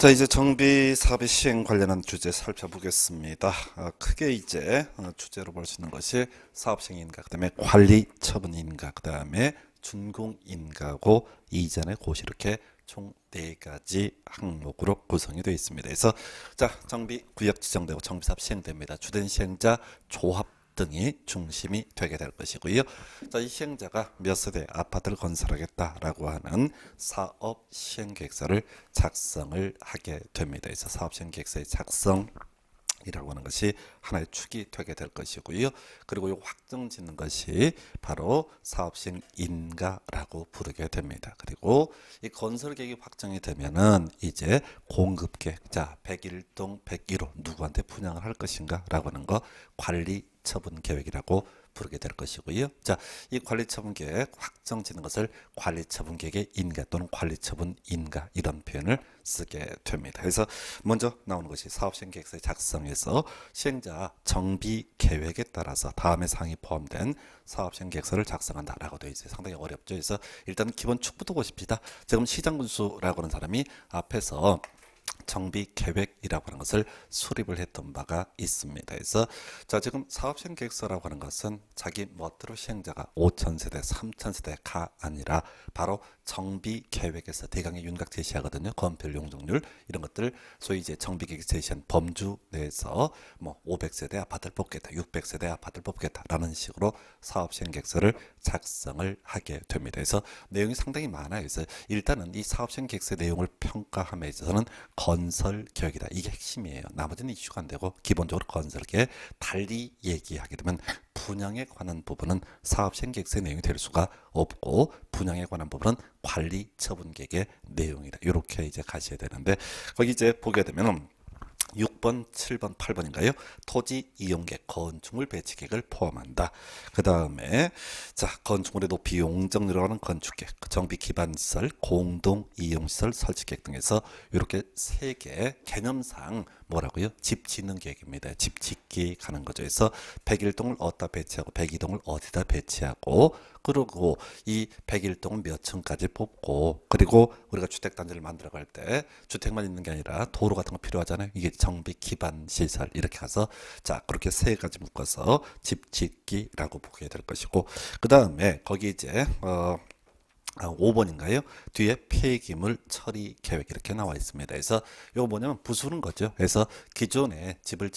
자, 이제 정비 사업의 시행 관련한 주제 살펴보겠습니다. 크게 이제 주제로 볼 수 있는 것이 사업 시행인가, 그다음에 관리 처분인가, 그다음에 준공인가고 이전에 고시 이렇게 총 네 가지 항목으로 구성이 되어 있습니다. 그래서 자, 정비 구역 지정되고 정비 사업 시행됩니다. 주된 시행자 조합 등이 중심이 되게 될 것이고요. 자, 이 시행자가 몇 세대 아파트를 건설하겠다라고 하는 사업 시행 계획서를 작성을 하게 됩니다. 그래서 사업 시행 계획서의 작성 이라고 하는 것이 하나의 축이 되게 될 것이고요. 그리고 이 확정 짓는 것이 바로 사업시행 인가라고 부르게 됩니다. 그리고 이 건설 계획이 확정이 되면은 이제 공급 계획, 자 101동 101호 누구한테 분양을 할 것인가라고 하는 거 관리 처분 계획이라고 부르게 될 것이고요. 자, 이 관리처분 계획 확정 짓는 것을 관리처분 계획의 인가 또는 관리처분 인가 이런 표현을 쓰게 됩니다. 그래서 먼저 나오는 것이 사업시행 계획서의 작성에서 시행자 정비 계획에 따라서 다음의 사항이 포함된 사업시행 계획서를 작성한다라고 되어 있어요. 상당히 어렵죠. 그래서 일단 기본 축부터 보십시다. 지금 시장군수라고 하는 사람이 앞에서 정비 계획이라고 하는 것을 수립을 했던 바가 있습니다. 그래서 자, 지금 사업 시행 계획서라고 하는 것은 자기 멋대로 시행자가 5,000세대, 3,000세대가 아니라 바로 정비 계획에서 대강의 윤곽 제시하거든요. 건폐율, 용적률 이런 것들 소위 이제 정비 계획 제시한 범주 내에서 뭐 500세대 아파트를 뽑겠다, 600세대 아파트를 뽑겠다라는 식으로 사업 시행 계획서를 작성을 하게 됩니다. 그래서 내용이 상당히 많아요. 그래서 일단은 이 사업 시행 계획서 내용을 평가함에 있어서는 건설 계획이다. 이게 핵심이에요. 나머지는 이슈가 안 되고 기본적으로 건설 계획 달리 얘기하게 되면 분양에 관한 부분은 사업 시행 계획서의 내용이 될 수가 없고 분양에 관한 부분은 관리 처분 계획의 내용이다. 이렇게 이제 가셔야 되는데 거기 이제 보게 되면 6번, 7번, 8번인가요? 토지 이용계획, 건축물 배치 계획을 포함한다. 그 다음에 자, 건축물의 높이 용적 늘어가는 건축계획, 정비 기반시설, 공동 이용시설 설치 계획 등에서 이렇게 세 개 개념상 뭐라고요? 집 짓는 계획입니다. 집 짓기 가는 거죠. 그래서 101동을 어디다 배치하고 102동을 어디다 배치하고 그리고 이 101동은 몇 층까지 뽑고 그리고 우리가 주택단지를 만들어 갈 때 주택만 있는 게 아니라 도로 같은 거 필요하잖아요. 이게 정비 기반 시설 이렇게 가서 자 그렇게 세 가지 묶어서 집 짓기라고 보게 될 것이고 그 다음에 거기 이제 5번인가요? 뒤에 폐기물 처리 계획 이렇게 나와 있습니다. 그래서 이거 뭐냐면 부수는 거죠. 그래서 기존에 집을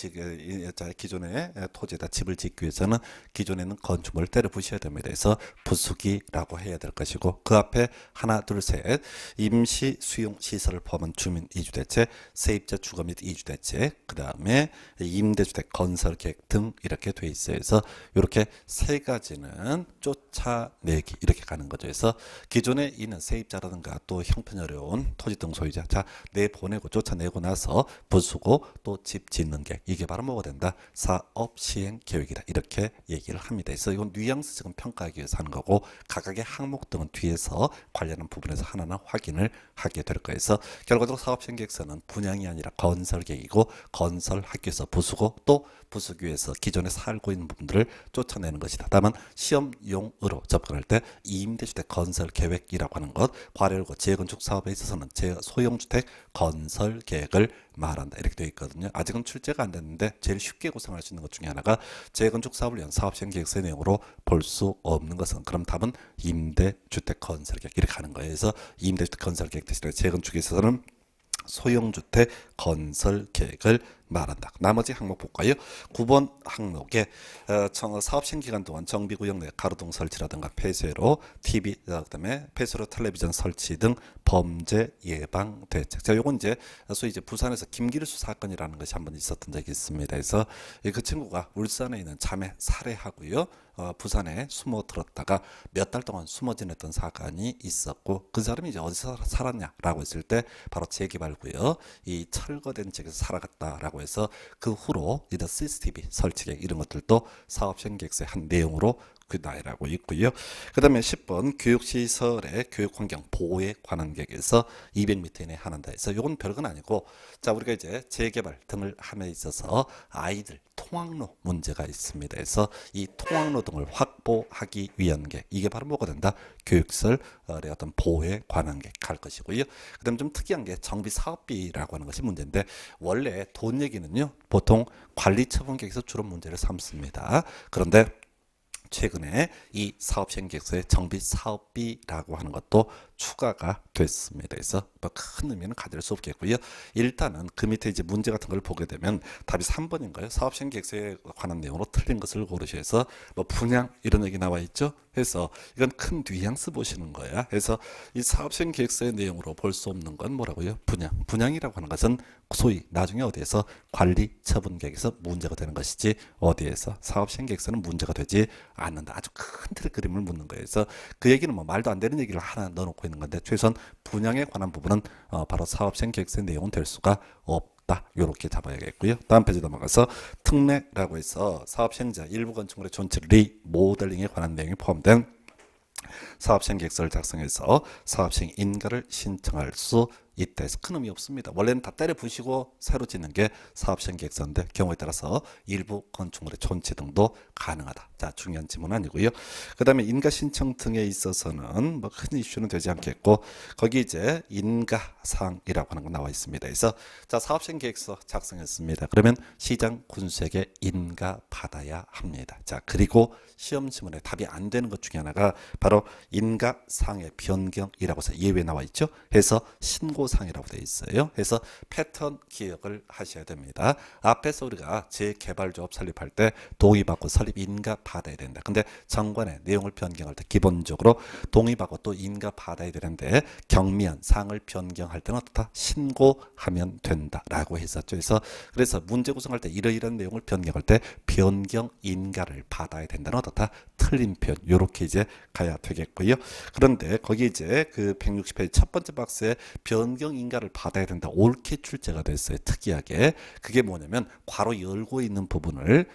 기존의 토지에다 집을 짓기 위해서는 기존에는 건축물을 때려 부셔야 됩니다. 그래서 부수기라고 해야 될 것이고 그 앞에 하나, 둘, 셋 임시 수용 시설을 포함한 주민 이주대책, 세입자 주거 및 이주대책, 그 다음에 임대주택 건설 계획 등 이렇게 돼 있어요. 그래서 이렇게 세 가지는 쫓아내기 이렇게 가는 거죠. 그래서 기존에 있는 세입자라든가 또 형편이 어려운 토지 등 소유자 자 내보내고 쫓아내고 나서 부수고 또 집 짓는 게 이게 바로 뭐가 된다 사업 시행 계획이다 이렇게 얘기를 합니다. 그래서 이건 뉘앙스 지금 평가하기 위해서 하는 거고 각각의 항목 등은 뒤에서 관련한 부분에서 하나하나 확인을 하게 될 거예요. 그래서 결과적으로 사업 시행 계획서는 분양이 아니라 건설 계획이고 건설하기 위해서 부수고 또 부수기 위해서 기존에 살고 있는 부분들을 쫓아내는 것이다. 다만 시험용으로 접근할 때 임대주택 건설 계획이라고 하는 것, 과열고 재건축 사업에 있어서는 소형주택 건설 계획을 말한다. 이렇게 되어 있거든요. 아직은 출제가 안 됐는데 제일 쉽게 구성할 수 있는 것 중에 하나가 재건축 사업을 위한 사업시행 계획서의 내용으로 볼 수 없는 것은 그럼 답은 임대주택 건설 계획 이렇게 가는 거예요. 그래서 임대주택 건설 계획 대신에 재건축에 있어서는 소형주택 건설 계획을 말한다. 나머지 항목 볼까요? 9번 항목에 사업 시행기간 동안 정비구역 내 가로등 설치라든가 폐쇄로 TV, 그다음에 폐쇄로 텔레비전 설치 등 범죄 예방 대책. 자, 요건 이제 소위 이제 부산에서 김기르수 사건이라는 것이 한번 있었던 적이 있습니다. 그래서 그 친구가 울산에 있는 자매 살해하고요. 부산에 숨어 들었다가 몇 달 동안 숨어 지냈던 사건이 있었고 그 사람이 이제 어디서 살았냐라고 했을 때 바로 재개발구역 이 철거된 지역에서 살아갔다라고 해서 그 후로 이제 CCTV 설치 계획 이런 것들도 사업 시행 계획서의 한 내용으로 그 나열하고 있고요. 그 다음에 10번 교육시설의 교육환경 보호에 관한 계획에서 200m 이내에 하는다 해서 이건 별건 아니고, 자 우리가 이제 재개발 등을 함에 있어서 아이들 통학로 문제가 있습니다. 그래서 이 통학로 등을 확보하기 위한 게 이게 바로 뭐가 된다? 교육시설의 어떤 보호에 관한 게 갈 것이고요. 그 다음에 좀 특이한 게 정비 사업비라고 하는 것이 문제인데, 원래 돈 얘기는요 보통 관리처분 계획에서 주로 문제를 삼습니다. 그런데 최근에 이 사업 시행 계획서에 정비 사업비라고 하는 것도 추가가 됐습니다. 그래서 뭐 큰 의미는 가질 수 없겠고요. 일단은 그 밑에 이제 문제 같은 걸 보게 되면 답이 3번인가요? 사업 시행 계획서에 관한 내용으로 틀린 것을 고르셔서 뭐 분양 이런 얘기 나와 있죠. 해서 이건 큰 뉘앙스 보시는 거야. 그래서 이 사업 시행 계획서의 내용으로 볼 수 없는 건 뭐라고요? 분양이라고 하는 것은 소위 나중에 어디에서 관리 처분 계획에서 문제가 되는 것이지, 어디에서 사업 시행 계획서는 문제가 되지 않는다. 아주 큰 틀의 그림을 묻는 거예요. 그래서 그 얘기는 뭐 말도 안 되는 얘기를 하나 넣어놓고 있는 건데, 최소한 분양에 관한 부분은 바로 사업 시행 계획서의 내용은 될 수가 없다. 이렇게 잡아야겠고요. 다음 페이지 넘어가서 특례라고 해서 사업 시행자 일부 건축물의 존치 리모델링에 관한 내용이 포함된 사업 시행 계획서를 작성해서 사업 시행 인가를 신청할 수 있다 해서 큰 의미 없습니다. 원래는 다 때려 부시고 새로 짓는 게 사업 시행 계획서인데, 경우에 따라서 일부 건축물의 존치 등도 가능하다. 자, 중요한 지문 아니고요. 그 다음에 인가 신청 등에 있어서는 뭐 큰 이슈는 되지 않겠고, 거기 이제 인가 사항이라고 하는 거 나와 있습니다. 그래서 자, 사업 시행 계획서 작성했습니다. 그러면 시장 군수에게 인가 받아야 합니다. 자, 그리고 시험 지문에 답이 안 되는 것 중에 하나가 바로 인가 사항의 변경이라고 해서 예외 나와 있죠. 해서 신고사항이라고 되어 있어요. 그래서 패턴 기억을 하셔야 됩니다. 앞에서 우리가 재개발조합 설립할 때 동의받고 설립 인가 받아야 된다. 근데 정관의 내용을 변경할 때 기본적으로 동의받고 또 인가 받아야 되는데, 경미한 사항을 변경할 때는 어떻다? 신고하면 된다라고 했었죠. 그래서 문제 구성할 때 이러이러한 내용을 변경할 때 변경 인가를 받아야 된다는 어떻다? 틀린 표현. 요렇게 이제 가야 되겠고요. 그런데 거기 이제 그 160페이지 첫 번째 박스에 변경 인가를 받아야 된다. 옳게 출제가 됐어요. 특이하게. 그게 뭐냐면 괄호 열고 있는 부분을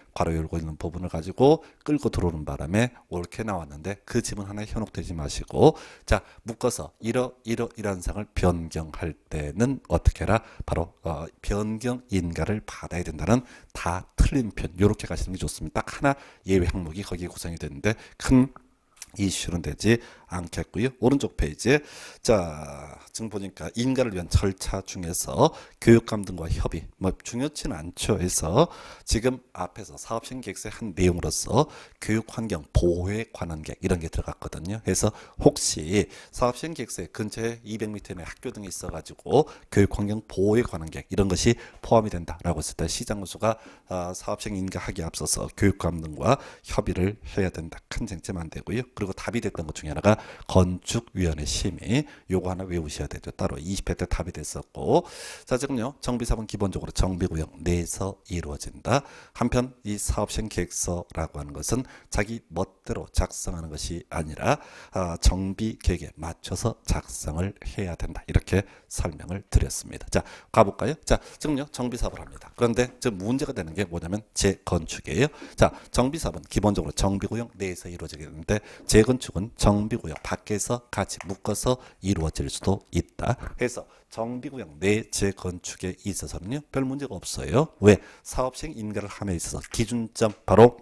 가지고 끌고 들어오는 바람에 옳게 나왔는데, 그 지문 하나에 현혹되지 마시고, 자, 묶어서 이러이러한 사항을 변경할 때는 어떻게 해라? 바로 변경 인가를 받아야 된다는 다 틀린 표현. 요렇게 가시는 게 좋습니다. 딱 하나 예외 항목이 거기에 구성이 되는데 큰 이슈는 되지 않겠고요. 오른쪽 페이지에 자, 지금 보니까 인가를 위한 절차 중에서 교육감 등과 협의 뭐 중요치는 않죠. 해서 지금 앞에서 사업 시행 계획서의 한 내용으로서 교육 환경 보호에 관한 게 이런 게 들어갔거든요. 그래서 혹시 사업 시행 계획서에 근처에 200m 내 학교 등이 있어가지고 교육 환경 보호에 관한 게 이런 것이 포함이 된다라고 했을 때 시장 군수가 사업 시행 인가하기에 앞서서 교육감 등과 협의를 해야 된다. 큰 쟁점 안 되고요. 그리고 답이 됐던 것 중에 하나가 건축위원회 심의, 요거 하나 외우셔야 되죠. 따로 20회 때 답이 됐었고, 자, 지금요 정비사업은 기본적으로 정비구역 내에서 이루어진다. 한편 이 사업시행 계획서라고 하는 것은 자기 멋대로 작성하는 것이 아니라 정비 계획에 맞춰서 작성을 해야 된다. 이렇게 설명을 드렸습니다. 자, 가볼까요? 자, 지금요 정비사업을 합니다. 그런데 지금 문제가 되는 게 뭐냐면 재건축이에요. 자, 정비사업은 기본적으로 정비구역 내에서 이루어지게 되는데, 재건축은 정비구역 밖에서 같이 묶어서 이루어질 수도 있다. 그래서 정비구역 내 재건축에 있어서는요 별 문제가 없어요. 왜? 사업시행 인가를 함에 있어서 기준점 바로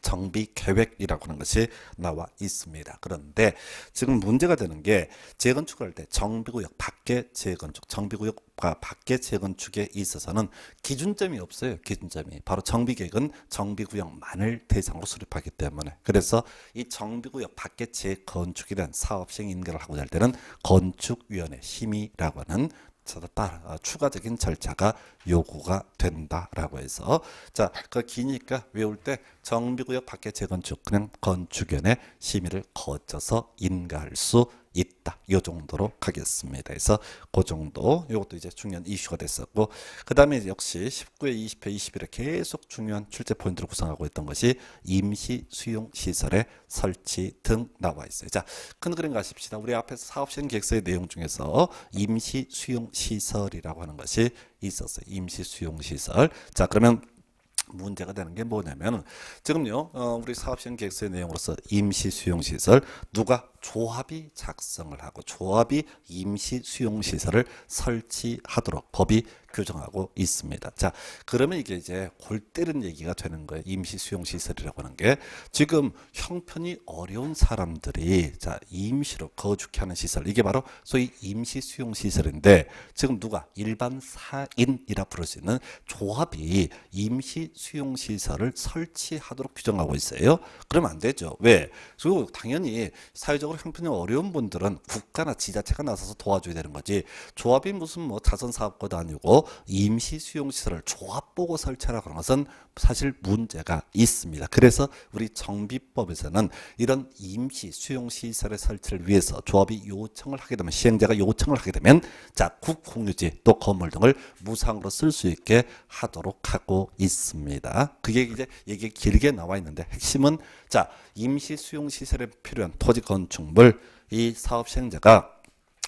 정비 계획이라고 하는 것이 나와 있습니다. 그런데 지금 문제가 되는 게 재건축을 할 때 정비구역 밖의 재건축, 정비구역과 밖의 재건축에 있어서는 기준점이 없어요. 기준점이 바로 정비계획은 정비구역만을 대상으로 수립하기 때문에, 그래서 이 정비구역 밖의 재건축에 대한 사업시행 인가를 하고자 할 때는 건축위원회 심의라고 하는 따라 추가적인 절차가 요구가 된다라고 해서, 자, 그 기니까 외울 때 정비구역 밖의 재건축 그냥 건축위원회 심의를 거쳐서 인가할 수 있다. 요 정도로 가겠습니다. 그래서 그 정도, 요것도 이제 중요한 이슈가 됐었고, 그 다음에 역시 19회, 20회, 21회 계속 중요한 출제 포인트를 구성하고 있던 것이 임시 수용 시설의 설치 등 나와 있어요. 자, 큰 그림 가십시다. 우리 앞에서 사업시행 계획서의 내용 중에서 임시 수용 시설이라고 하는 것이 있었어요. 임시 수용 시설. 자, 그러면 문제가 되는 게 뭐냐면 지금요 우리 사업시행 계획서의 내용으로서 임시 수용시설 누가 조합이 작성을 하고 조합이 임시 수용시설을 설치하도록 법이 규정하고 있습니다. 자, 그러면 이게 이제 골 때리는 얘기가 되는 거예요. 임시 수용시설이라고 하는 게 지금 형편이 어려운 사람들이 자 임시로 거주케 하는 시설 이게 바로 소위 임시 수용시설인데 지금 누가 일반 사인이라 부를 수 있는 조합이 임시 수용시설을 설치하도록 규정하고 있어요. 그러면 안 되죠. 왜? 그리고 당연히 사회적으로 형편이 어려운 분들은 국가나 지자체가 나서서 도와줘야 되는 거지. 조합이 무슨 뭐 자선사업과도 아니고 임시 수용시설을 조합 보고 설치하라고 하는 것은 사실 문제가 있습니다. 그래서 우리 정비법에서는 이런 임시 수용시설의 설치를 위해서 조합이 요청을 하게 되면 시행자가 요청을 하게 되면 자 국공유지 또 건물 등을 무상으로 쓸 수 있게 하도록 하고 있습니다. 그게 이제 이게 길게 나와 있는데 핵심은 자 임시 수용시설에 필요한 토지 건축물 이 사업 시행자가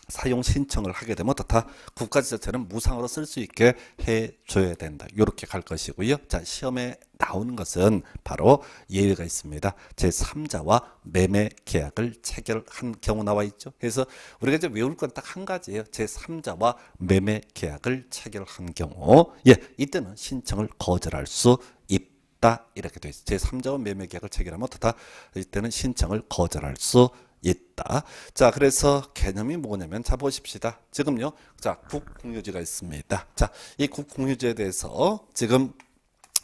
사용 신청을 하게 되면 어떻다? 국가지자체는 무상으로 쓸 수 있게 해줘야 된다. 이렇게 갈 것이고요. 자, 시험에 나오는 것은 바로 예외가 있습니다. 제3자와 매매 계약을 체결한 경우 나와 있죠. 그래서 우리가 이제 외울 건 딱 한 가지예요. 제3자와 매매 계약을 체결한 경우, 예, 이때는 신청을 거절할 수 있다. 이렇게 돼 있어요. 제3자와 매매 계약을 체결하면 어떻다? 이때는 신청을 거절할 수 있다. 자, 그래서 개념이 뭐냐면 자 보십시다. 지금요. 자, 국공유지가 있습니다. 자, 이 국공유지에 대해서 지금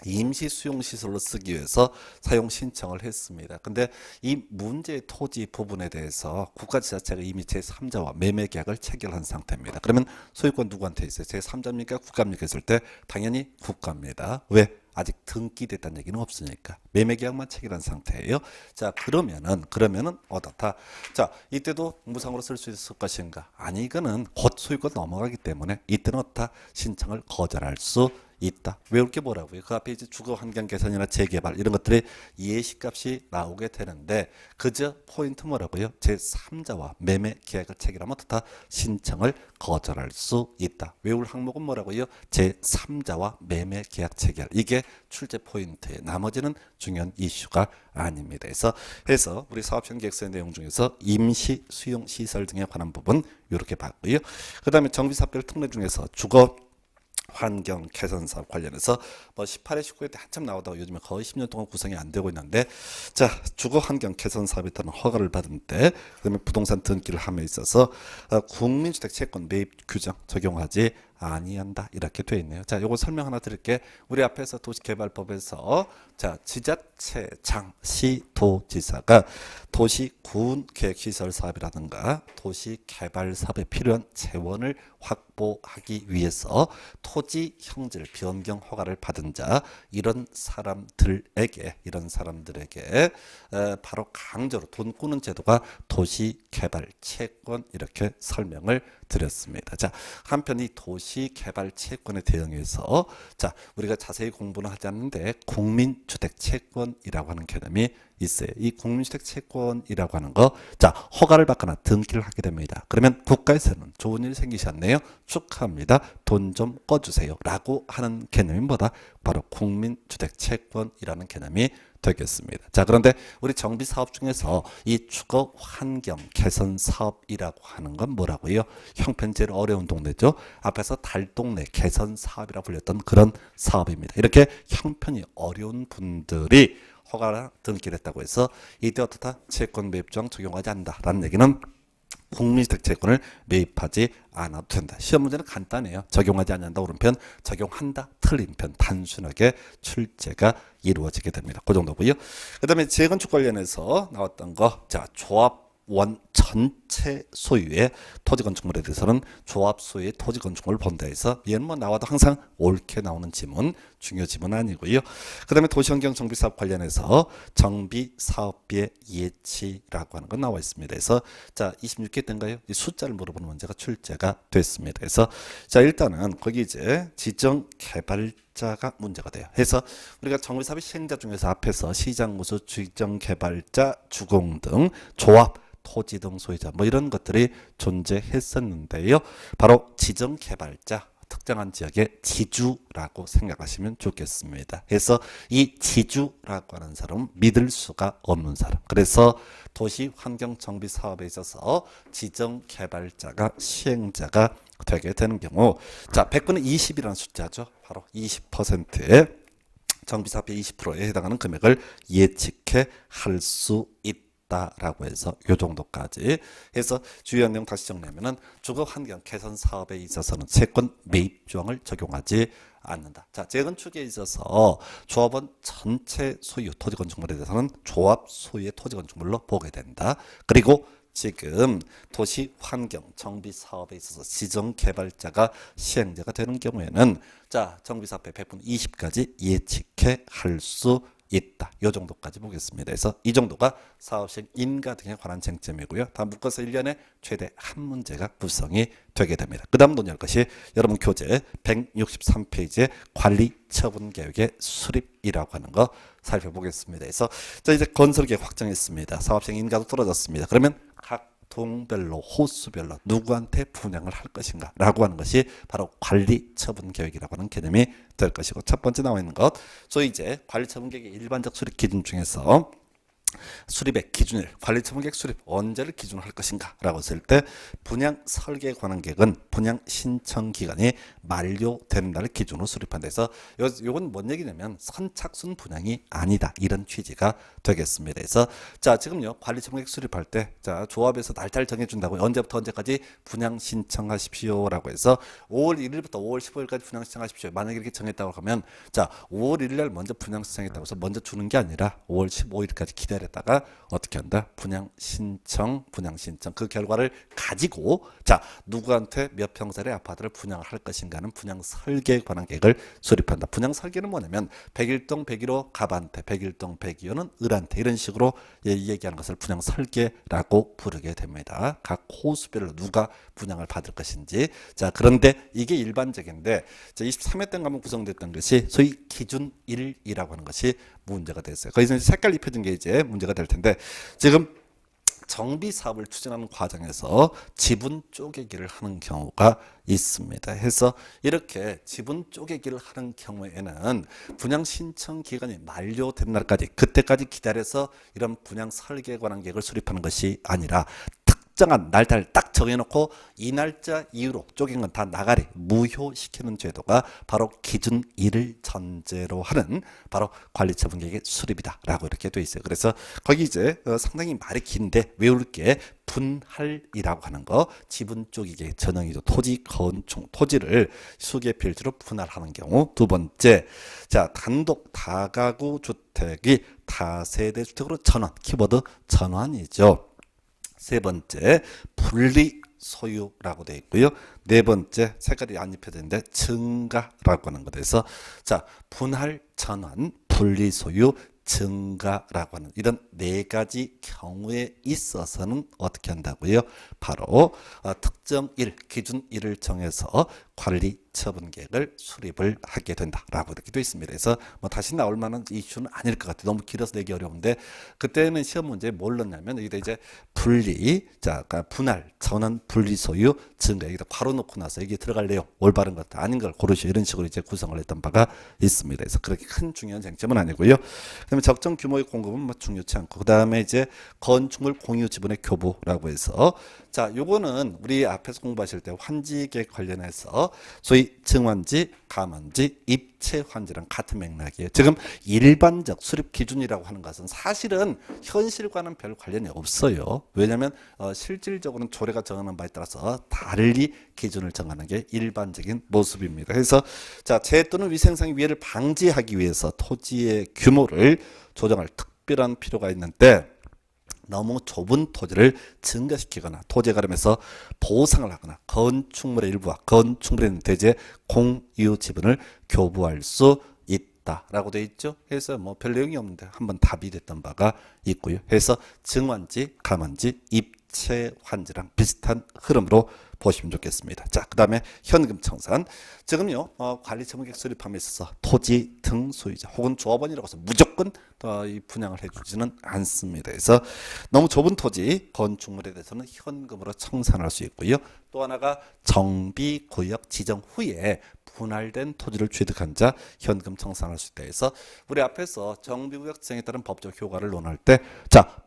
임시 수용시설로 쓰기 위해서 사용 신청을 했습니다. 근데 이 문제의 토지 부분에 대해서 국가지자체가 이미 제3자와 매매 계약을 체결한 상태입니다. 그러면 소유권 누구한테 있어요? 제3자입니까? 국가입니까? 했을 때 당연히 국가입니다. 왜? 아직 등기됐다는 얘기는 없으니까 매매 계약만 체결한 상태예요. 자, 그러면은 어떻다? 자, 이때도 무상으로 쓸 수 있을 것인가? 아니, 이거는 곧 소유권 넘어가기 때문에 이때는 어떻다? 신청을 거절할 수 있다. 외울 게 뭐라고요? 그 앞에 이제 주거 환경 개선이나 재개발 이런 것들이 예시값이 나오게 되는데 그저 포인트 뭐라고요? 제3자와 매매 계약을 체결하면 어떻다? 신청을 거절할 수 있다. 외울 항목은 뭐라고요? 제3자와 매매 계약 체결. 이게 출제 포인트에 나머지는 중요한 이슈가 아닙니다. 그래서 우리 사업시행 계획서의 내용 중에서 임시 수용 시설 등에 관한 부분 이렇게 봤고요. 그다음에 정비사업별 특례 중에서 주거 환경 개선 사업 관련해서 뭐 18회 19회 때 한참 나오다가 요즘에 거의 10년 동안 구성이 안 되고 있는데 자 주거 환경 개선 사업에 따른 허가를 받은 때 그다음에 부동산 등기를 함에 있어서 국민주택 채권 매입 규정 적용하지 아니한다 이렇게 돼 있네요. 자, 요거 설명 하나 드릴게. 우리 앞에서 도시개발법에서 자 지자체장 시도지사가 도시군 계획시설 사업이라든가 도시개발 사업에 필요한 재원을 확보하기 위해서 토지 형질 변경 허가를 받은 자 이런 사람들에게 바로 강제로 돈 꾸는 제도가 도시개발 채권 이렇게 설명을 드렸습니다. 자, 한편 이 도시개발 채권에 대응해서 자 우리가 자세히 공부는 하지 않는데 국민주택 채권이라고 하는 개념이 있어요. 이 국민주택 채권이라고 하는 거, 자 허가를 받거나 등기를 하게 됩니다. 그러면 국가에서는 좋은 일 생기셨네요. 축하합니다. 돈 좀 꺼주세요. 라고 하는 개념이 뭐다? 바로 국민주택 채권이라는 개념이 되겠습니다. 자, 그런데 우리 정비 사업 중에서 이 주거 환경 개선 사업이라고 하는 건 뭐라고요? 형편 제일 어려운 동네죠. 앞에서 달동네 개선 사업이라 불렸던 그런 사업입니다. 이렇게 형편이 어려운 분들이 허가나 등기를 했다고 해서 이때 어떻다? 채권 매입조항 적용하지 않는다라는 얘기는 국민주택 채권을 매입하지 않아도 된다. 시험 문제는 간단해요. 적용하지 않는다 오른편, 적용한다 틀린 편 단순하게 출제가 이루어지게 됩니다. 그 정도고요. 그다음에 재건축 관련해서 나왔던 거, 자 조합원 전체 소유의 토지 건축물에 대해서는 조합 소유의 토지 건축물을 본다 해서 얘는 뭐 나와도 항상 옳게 나오는 지문, 중요 지문 아니고요. 그다음에 도시환경 정비 사업 관련해서 정비 사업비의 예치라고 하는 건 나와 있습니다. 그래서 자 26개 때인가요? 이 숫자를 물어보는 문제가 출제가 됐습니다. 그래서 자 일단은 거기 이제 지정 개발자가 문제가 돼요. 그래서 우리가 정비 사업의 시행자 중에서 앞에서 시장 무수 지정 개발자 주공 등 조합 토지 등 소유자 뭐 이런 것들이 존재했었는데요. 바로 지정 개발자 특정한 지역의 지주라고 생각하시면 좋겠습니다. 그래서 이 지주라고 하는 사람은 믿을 수가 없는 사람. 그래서 도시환경정비 사업에 있어서 지정개발자가 시행자가 되게 되는 경우, 자 100분의 20이라는 숫자죠. 바로 20%의 정비사업의 20%에 해당하는 금액을 예측해 할 수 있다라고 해서 요 정도까지 해서 주요한 내용 다시 정리하면은 주거 환경 개선 사업에 있어서는 채권 매입 조항을 적용하지 않는다. 자, 재건축에 있어서 조합원 전체 소유 토지 건축물에 대해서는 조합 소유의 토지 건축물로 보게 된다. 그리고 지금 도시 환경 정비 사업에 있어서 지정 개발자가 시행자가 되는 경우에는 자, 정비 사업의 100분의 20까지 예측해 할 수 있다. 이 정도까지 보겠습니다. 그래서 이 정도가 사업 시행 인가 등에 관한 쟁점이고요. 다 묶어서 1년에 최대 한 문제가 구성이 되게 됩니다. 그 다음 논의할 것이 여러분 교재 163페이지의 관리 처분 계획의 수립이라고 하는 거 살펴보겠습니다. 그래서 자, 이제 건설 계획 확정했습니다. 사업 시행 인가도 떨어졌습니다. 그러면 각 동별로 호수별로 누구한테 분양을 할 것인가 라고 하는 것이 바로 관리 처분 계획이라고 하는 개념이 될 것이고, 첫 번째 나와 있는 것, 소위 이제 관리 처분 계획의 일반적 수립 기준 중에서 수립의 기준일, 관리처분계획 수립 언제를 기준으로 할 것인가 라고 했을 때 분양 설계에 관한 계획은 분양 신청 기간이 만료되는 날을 기준으로 수립한다 해서 요건 뭔 얘기냐면 선착순 분양이 아니다, 이런 취지가 되겠습니다. 그래서 자, 지금요 관리처분계획 수립할 때 자, 조합에서 날짜를 정해준다고 언제부터 언제까지 분양 신청하십시오 라고 해서 5월 1일부터 5월 15일까지 분양 신청하십시오. 만약에 이렇게 정했다고 하면 자, 5월 1일 날 먼저 분양 신청했다고 해서 먼저 주는 게 아니라 5월 15일까지 기다렸다가 어떻게 한다? 분양 신청 그 결과를 가지고 자, 누구한테 몇 평짜리 아파트를 분양을 할 것인가는 분양 설계에 관한 계획을 수립한다. 분양 설계는 뭐냐면 101동 101호 갑한테, 101동 102호는 을한테, 이런 식으로 얘기하는 것을 분양 설계라고 부르게 됩니다. 각 호수별로 누가 분양을 받을 것인지. 자, 그런데 이게 일반적인데 23회 때 가면 구성됐던 것이 소위 기준 1이라고 하는 것이 문제가 됐어요. 거기서 색깔 입혀진 게 이제 문제가 될 텐데, 지금 정비 사업을 추진하는 과정에서 지분 쪼개기를 하는 경우가 있습니다. 해서 이렇게 지분 쪼개기를 하는 경우에는 분양 신청 기간이 만료된 날까지, 그때까지 기다려서 이런 분양 설계에 관한 계획을 수립하는 것이 아니라 특정한 날짜를 딱 정해놓고 이 날짜 이후로 쪼갠 건 다 나가리, 무효시키는 제도가 바로 기준 1을 전제로 하는 바로 관리처분계획의 수립이다 라고 이렇게 돼 있어요. 그래서 거기 이제 상당히 말이 긴데 외울 게 분할이라고 하는 거, 지분 쪼개기 전형이죠. 토지 건축, 토지를 수개 필지로 분할하는 경우. 두 번째, 자, 단독 다가구 주택이 다세대 주택으로 전환, 키워드 전환이죠. 세 번째, 분리 소유라고 되어 있고요. 네 번째, 색깔이 안 입혀졌는데 증가라고 하는 것에서 자, 분할, 전환, 분리 소유, 증가라고 하는 이런 네 가지 경우에 있어서는 어떻게 한다고요? 바로 특정 일, 기준 일을 정해서 관리 처분 계획을 수립을 하게 된다라고 이렇게 되어 있습니다. 그래서 뭐 다시 나올 만한 이슈는 아닐 것 같아요. 너무 길어서 내기 어려운데, 그때는 시험 문제에 뭘 넣냐면 여기다 이제 분리, 자, 그러니까 분할, 전환, 분리 소유, 증가, 여기다 괄호 놓고 나서 여기 들어갈 내용 올바른 것 아닌 걸 고르시오, 이런 식으로 이제 구성을 했던 바가 있습니다. 그래서 그렇게 큰 중요한 쟁점은 아니고요. 그다음에 적정 규모의 공급은 뭐 중요치 않고, 그다음에 이제 건축물 공유 지분의 교부라고 해서 자, 요거는 우리 앞에서 공부하실 때 환지 계획 관련해서 소위 증환지, 감환지, 입체 환지랑 같은 맥락이에요. 지금 일반적 수립 기준이라고 하는 것은 사실은 현실과는 별 관련이 없어요. 왜냐하면 실질적으로는 조례가 정하는 바에 따라서 달리 기준을 정하는 게 일반적인 모습입니다. 그래서 자, 재해 또는 위생상의 위해를 방지하기 위해서 토지의 규모를 조정할 특별한 필요가 있는데, 너무 좁은 토지를 증가시키거나 토지에 가름해서 보상을 하거나 건축물의 일부와 건축물에 있는 대지의 공유 지분을 교부할 수 있다라고 되어 있죠. 그래서 뭐 별 내용이 없는데 한번 답이 됐던 바가 있고요. 그래서 증환지, 감환지, 입체 환지랑 비슷한 흐름으로 보시면 좋겠습니다. 자, 그 다음에 현금 청산. 지금요 관리처분계획 수립함에 있어서 토지 등 소유자 혹은 조합원이라고 해서 무조건 이 분양을 해주지는 않습니다. 그래서 너무 좁은 토지 건축물에 대해서는 현금으로 청산할 수 있고요. 또 하나가 정비구역 지정 후에 분할된 토지를 취득한 자 현금 청산할 수 있다 해서 우리 앞에서 정비구역 지정에 따른 법적 효과를 논할 때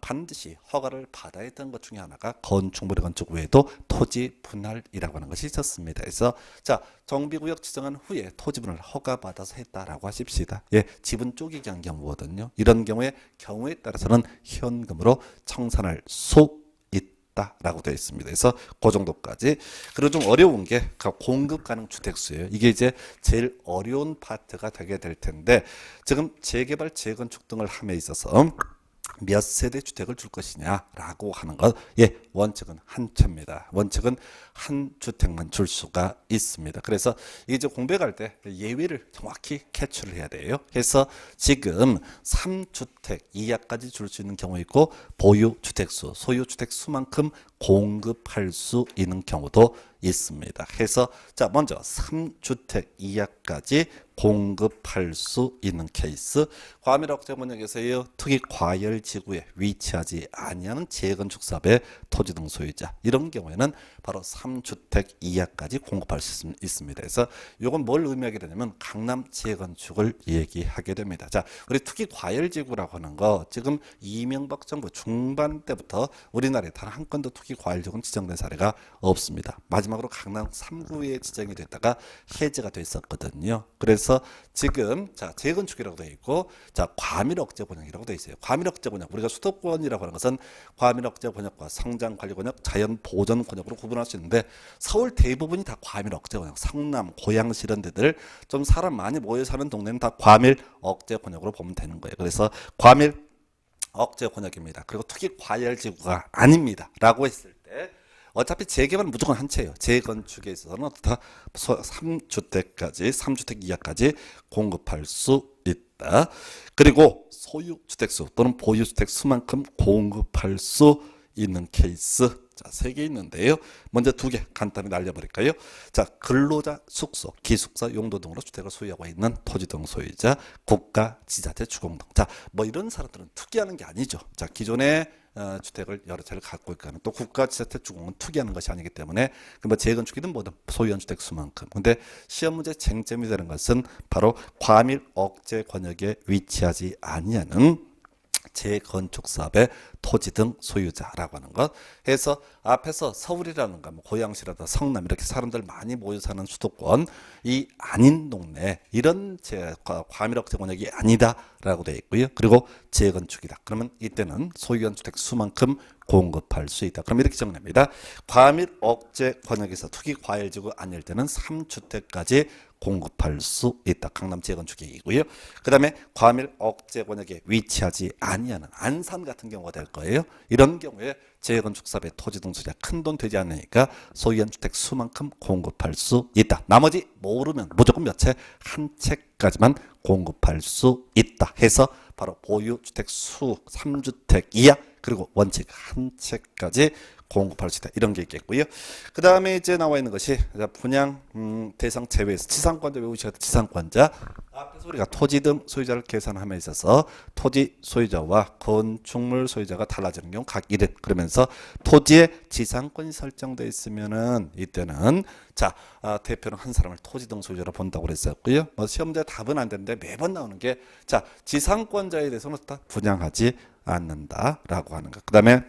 반드시 허가를 받아야 했던 것 중에 하나가 건축물의 건축 외에도 토지 분할이라고 하는 것이 있었습니다. 그래서 정비구역 지정한 후에 토지 분할 허가받아서 했다라고 하십시다. 예, 지분 쪼개기 한 경우거든요. 이런 경우에 따라서는 현금으로 청산할 수 라고 되어 있습니다. 그래서 그 정도까지. 그리고 좀 어려운 게 공급 가능 주택수예요. 이게 이제 제일 어려운 파트가 되게 될 텐데 지금 재개발, 재건축 등을 함에 있어서 몇 세대 주택을 줄 것이냐라고 하는 것, 원칙은 한 채입니다. 원칙은 한 주택만 줄 수가 있습니다. 그래서 이제 공백할 때 예외를 정확히 캐치를 해야 돼요. 그래서 지금 3주택 이하까지 줄 수 있는 경우 있고 보유 주택수, 소유 주택수만큼 공급할 수 있는 경우도 있습니다. 그래서 먼저 3주택 이하까지 공급할 수 있는 케이스, 과밀 억제 번역에서의 특이 과열 지구에 위치하지 아니하는 재건축 사업의 토지 등 소유자, 이런 경우에는 바로 3주택 이하까지 공급할 수 있습니다. 그래서 이건 뭘 의미하게 되냐면 강남 재건축을 얘기하게 됩니다. 우리 특이 과열 지구라고 하는 거 지금 이명박 정부 중반 때부터 우리나라에 단 한 건도 특이 과열 지구는 지정된 사례가 없습니다. 마지막으로 강남 3구에 지정이 됐다가 해제가 됐었거든요. 그래서 지금 재건축이라고 되어 있고 과밀 억제 권역이라고 되어 있어요. 과밀 억제 권역, 우리가 수도권이라고 하는 것은 과밀 억제 권역과 성장 관리 권역, 자연 보전 권역으로 구분할 수 있는데 서울 대부분이 다 과밀 억제 권역, 성남, 고양시 이런 데들 좀 사람 많이 모여 사는 동네는 다 과밀 억제 권역으로 보면 되는 거예요. 그래서 과밀 억제 권역입니다. 그리고 특히 과열 지구가 아닙니다. 라고 했을 때 어차피 재개발은 무조건 한 채예요. 재건축에 있어서는 다 3주택까지, 3주택 이하까지 공급할 수 있다. 그리고 소유 주택수 또는 보유 주택수만큼 공급할 수 있는 케이스, 세 개 있는데요. 먼저 두 개 간단히 날려버릴까요? 근로자 숙소, 기숙사 용도 등으로 주택을 소유하고 있는 토지 등 소유자, 국가, 지자체, 주공 등. 뭐 이런 사람들은 투기하는 게 아니죠. 기존에 주택을 여러 채를 갖고 있거나 또 국가, 지자체, 주공은 투기하는 것이 아니기 때문에 뭐 재건축이든 뭐든 소유한 주택 수만큼. 근데 시험 문제 쟁점이 되는 것은 바로 과밀 억제 권역에 위치하지 아니하는 재건축 사업의 토지 등 소유자라고 하는 것. 해서 앞에서 서울이라든가 뭐 고양시라든가 성남 이렇게 사람들 많이 모여 사는 수도권이 아닌 동네, 이런 과밀 억제 권역이 아니다라고 되어 있고요. 그리고 재건축이다. 그러면 이때는 소유한 주택 수만큼 공급할 수 있다. 그럼 이렇게 정립니다. 과밀 억제 권역에서 투기 과열 지구 아닐 때는 3주택까지 공급할 수 있다. 강남 재건축이고요. 그 다음에 과밀 억제 권역에 위치하지 아니하는 안산 같은 경우가 될 거예요. 이런 경우에 재건축 사업의 토지 등 소유자 큰 돈 되지 않으니까 소유한 주택 수만큼 공급할 수 있다. 나머지 모르면 무조건 몇 채? 한 채까지만 공급할 수 있다. 해서 바로 보유 주택 수 3주택 이하 그리고 원칙 한 채까지 공급할 수 있다. 이런 게 있겠고요. 그 다음에 이제 나와 있는 것이 분양 대상 제외에서 지상권자 외우셔야 돼. 지상권자 앞에서 우리가 토지 등 소유자를 계산함에 있어서 토지 소유자와 건축물 소유자가 달라지는 경우 각 1인 그러면서 토지에 지상권이 설정되어 있으면은 이때는 대표는 한 사람을 토지 등 소유자로 본다고 그랬었고요. 뭐 시험제 답은 안 되는데 매번 나오는 게 지상권자에 대해서는 다 분양하지 않는다라고 하는 것. 그 다음에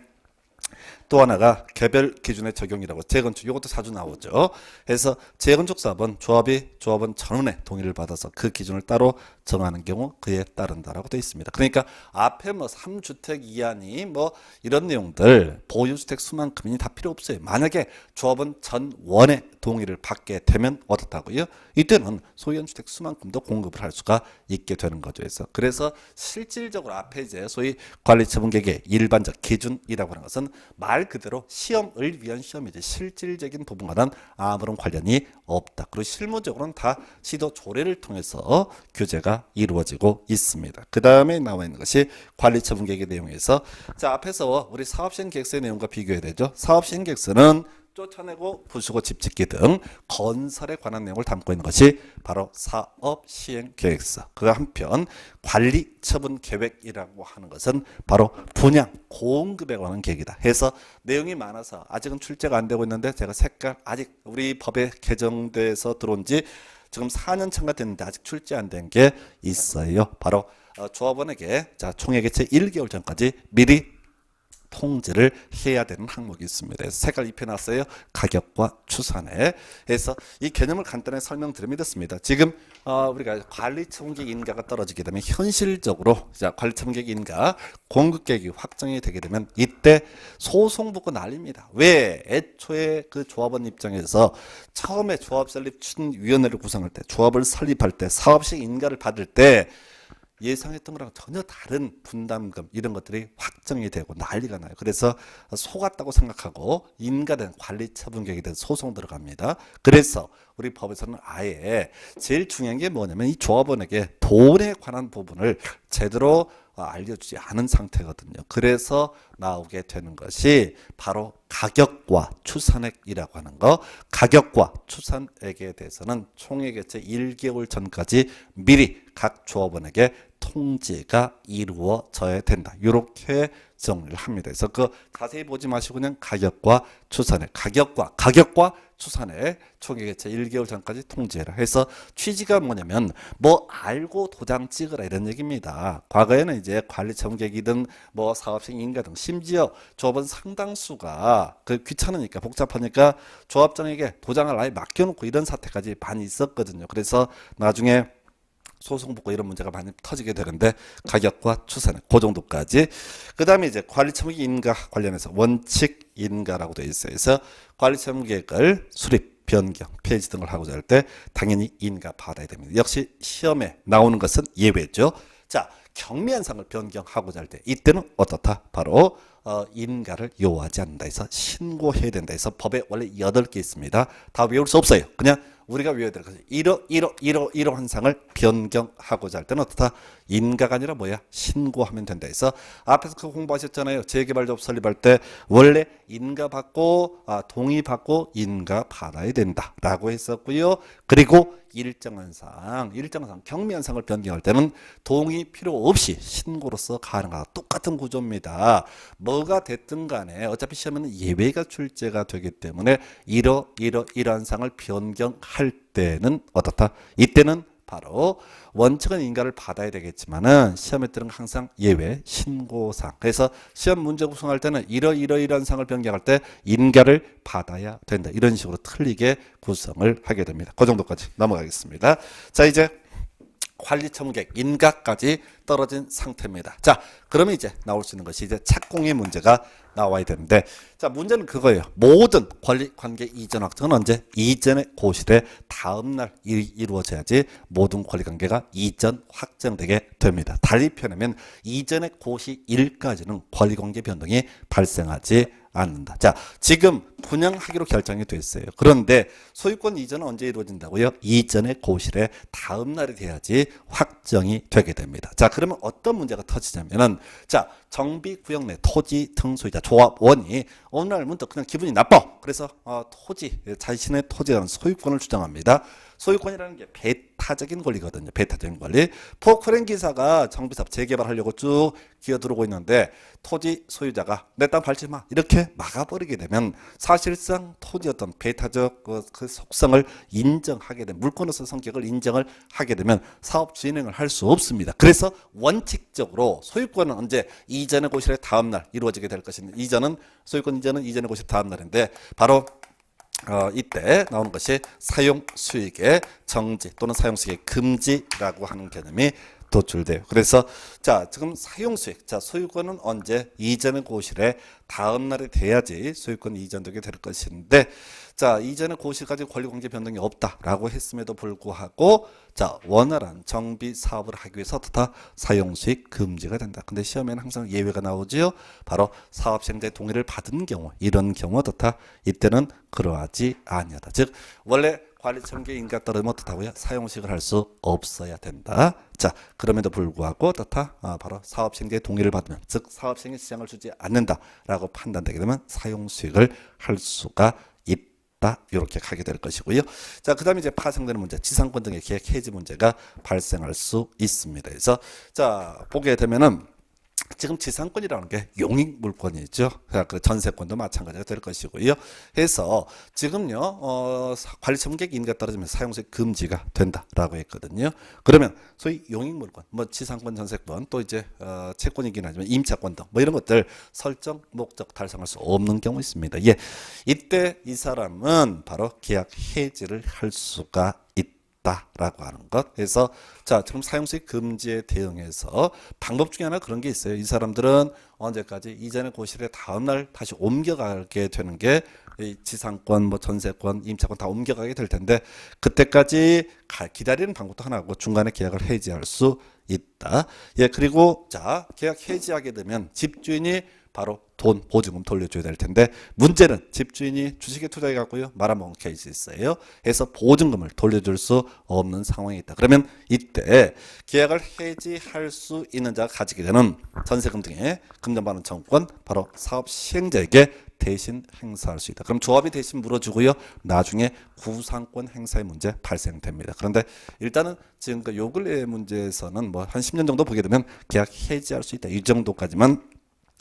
또 하나가 개별 기준의 적용이라고 재건축 이것도 자주 나오죠. 그래서 재건축 사업은 조합원 전원의 동의를 받아서 그 기준을 따로 정하는 경우 그에 따른다라고 되어 있습니다. 그러니까 앞에 뭐 3주택 이하니 뭐 이런 내용들 보유주택 수만큼이니 다 필요 없어요. 만약에 조합원 전원의 동의를 받게 되면 어떻다고요? 이때는 소유한 주택 수만큼도 공급을 할 수가 있게 되는 거죠. 그래서 실질적으로 앞에 이제 소위 관리처분계획의 일반적 기준이라고 하는 것은 말 그대로 시험을 위한 시험이지 실질적인 부분과는 아무런 관련이 없다. 그리고 실무적으로는 다 시도 조례를 통해서 규제가 이루어지고 있습니다. 그 다음에 나와 있는 것이 관리처분계획의 내용에서 앞에서 우리 사업시행계획서의 내용과 비교해야 되죠. 사업시행계획서는 쫓아내고 부수고 집 짓기 등 건설에 관한 내용을 담고 있는 것이 바로 사업시행계획서. 그 한편 관리처분계획이라고 하는 것은 바로 분양, 공급에 관한 계획이다. 해서 내용이 많아서 아직은 출제가 안 되고 있는데 제가 색깔 아직 우리 법에 개정돼서 들어온 지 지금 4년 차가 됐는데 아직 출제 안 된 게 있어요. 바로 조합원에게 자 총회 개최 1개월 전까지 미리 통지를 해야 되는 항목이 있습니다. 그래서 색깔 입혀놨어요. 가격과 추산에. 그래서 이 개념을 간단히 설명드리면 이렇습니다. 지금 우리가 관리청객 인가가 떨어지게 되면 현실적으로 자 관리청객 인가 공급계획이 확정이 되게 되면 이때 소송 붙고 난립니다. 왜? 애초에 그 조합원 입장에서 처음에 조합 설립 추진위원회를 구성할 때 조합을 설립할 때 사업식 인가를 받을 때 예상했던 거랑 전혀 다른 분담금 이런 것들이 확정이 되고 난리가 나요. 그래서 속았다고 생각하고 인가된 관리처분계획에 대한 소송 들어갑니다. 그래서 우리 법에서는 아예 제일 중요한 게 뭐냐면 이 조합원에게 돈에 관한 부분을 제대로 알려주지 않은 상태거든요. 그래서 나오게 되는 것이 바로 가격과 추산액이라고 하는 거. 가격과 추산액에 대해서는 총회 개최 1개월 전까지 미리 각 조합원에게 통지가 이루어져야 된다. 이렇게 정리를 합니다. 그래서 그 자세히 보지 마시고 그냥 가격과 추산액, 가격과 추산액 총회 개최 1개월 전까지 통지해라. 해서 취지가 뭐냐면 뭐 알고 도장 찍으라 이런 얘기입니다. 과거에는 이제 관리청객이든 뭐 사업식 인가 등 심지어 조합원 상당수가 그 귀찮으니까 복잡하니까 조합장에게 도장을 아예 맡겨놓고 이런 사태까지 많이 있었거든요. 그래서 나중에 소송 붙고 이런 문제가 많이 터지게 되는데 가격과 추산액 그 정도까지. 그 다음에 이제 관리처분 인가 관련해서 원칙 인가라고 되어 있어요. 그래서 관리처분 계획을 수립, 변경, 폐지 등을 하고자 할 때 당연히 인가 받아야 됩니다. 역시 시험에 나오는 것은 예외죠. 자, 경미한상을 변경하고자 할 때 이때는 어떻다? 바로 인가를 요하지 않는다 해서 신고해야 된다 해서 법에 원래 8개 있습니다. 다 외울 수 없어요. 그냥 우리가 외워야 될 것은 이러한 상을 변경하고자 할 때는 어떻다? 인가가 아니라 뭐야? 신고하면 된다 해서 앞에서 그 공부하셨잖아요. 재개발조합 설립할 때 원래 인가 받고 동의 받고 인가 받아야 된다라고 했었고요. 그리고 일정한 상 경미한 상을 변경할 때는 동의 필요 없이 신고로서 가능하다. 똑같은 구조입니다. 뭐가 됐든 간에 어차피 시험에는 예외가 출제가 되기 때문에 이러한 상을 변경할 때는 어떻다? 이때는 바로 원칙은 인가를 받아야 되겠지만은 시험에 뜨는 항상 예외 신고상. 그래서 시험 문제 구성할 때는 이러한 상을 변경할 때 인가를 받아야 된다. 이런 식으로 틀리게 구성을 하게 됩니다. 그 정도까지 넘어가겠습니다. 자, 이제 관리청객 인가까지 떨어진 상태입니다. 자, 그러면 이제 나올 수 있는 것이 이제 착공의 문제가 나와야 되는데, 자, 문제는 그거예요. 모든 권리관계 이전 확정은 언제? 이전의 고실의 다음날 이루어져야지 모든 권리관계가 이전 확정되게 됩니다. 달리 표현하면 이전의 고시일까지는 권리관계 변동이 발생하지 않는다. 자, 지금 분양하기로 결정이 됐어요. 그런데 소유권 이전은 언제 이루어진다고요? 이전의 고실의 다음 날이 돼야지 확정이 되게 됩니다. 자, 그러면 어떤 문제가 터지냐면은 자, 정비구역 내 토지 등소유자 조합원이 어느 날 문득 그냥 기분이 나빠. 그래서 토지 자신의 토지에 대한 소유권을 주장합니다. 소유권이라는 게 배타적인 권리거든요. 배타적인 권리. 포크레인 기사가 정비사업 재개발하려고 쭉 기어들어오고 있는데 토지 소유자가 내 땅 밟지 마 이렇게 막아버리게 되면 사실상 토지 어떤 배타적 그 속성을 인정하게 되면 물권으로서 성격을 인정을 하게 되면 사업 진행을 할 수 없습니다. 그래서 원칙적으로 소유권은 언제 이전의 고실의 다음 날 이루어지게 될 것인데 소유권 이전은 이전의 고실 다음 날인데 바로 이때 나오는 것이 사용수익의 정지 또는 사용수익의 금지라고 하는 개념이 도출돼요. 그래서 자, 지금 사용수익, 자, 소유권은 언제 이전의 고실에 다음 날이 돼야지 소유권 이전되게 될 것인데, 자, 이전의 고실까지 권리관계 변동이 없다라고 했음에도 불구하고 자, 원활한 정비 사업을 하기 위해서 어떻다? 사용수익 금지가 된다. 근데 시험에는 항상 예외가 나오지요. 바로 사업시행자의 동의를 받은 경우, 이런 경우 어떻다? 이때는 그러하지 아니하다. 즉 원래 관리청계 인가 떨어지면 어떻다고요? 사용식을 할 수 없어야 된다. 자, 그럼에도 불구하고 어떻다? 바로 사업시행자의 동의를 받으면, 즉 사업시행에 지장을 주지 않는다라고 판단되게 되면 사용수익을 할 수가 있다. 이렇게 가게 될 것이고요. 자, 그다음에 이제 파생되는 문제, 지상권 등의 계획 해지 문제가 발생할 수 있습니다. 그래서 자, 보게 되면은 지금 지상권이라는 게 용익 물권이죠. 그 전세권도 마찬가지가 될 것이고요. 해서 지금요, 관리처분계획 인가 떨어지면 사용세 금지가 된다라고 했거든요. 그러면 소위 용익 물권, 뭐 지상권, 전세권, 또 이제 채권이긴 하지만 임차권 등 뭐 이런 것들 설정 목적 달성할 수 없는 경우 있습니다. 예, 이때 이 사람은 바로 계약 해지를 할 수가 있다. 라고 하는 것. 그래서 자, 지금 사용수익 금지에 대응해서 방법 중에 하나 그런 게 있어요. 이 사람들은 언제까지 이전의 고실에 다음날 다시 옮겨가게 되는 게 이 지상권, 뭐 전세권, 임차권 다 옮겨가게 될 텐데 그때까지 기다리는 방법도 하나고 중간에 계약을 해지할 수 있다. 예, 그리고 자, 계약 해지하게 되면 집주인이 바로 돈 보증금 돌려줘야 될 텐데 문제는 집주인이 주식에 투자해 갖고요 말아먹은 케이스 있어요. 해서 보증금을 돌려줄 수 없는 상황이 있다. 그러면 이때 계약을 해지할 수 있는 자가 가지게 되는 전세금 등의 금전반환 청구권 바로 사업 시행자에게 대신 행사할 수 있다. 그럼 조합이 대신 물어주고요. 나중에 구상권 행사의 문제 발생됩니다. 그런데 일단은 지금 요 근래 문제에서는 뭐 한 10년 정도 보게 되면 계약 해지할 수 있다. 이 정도까지만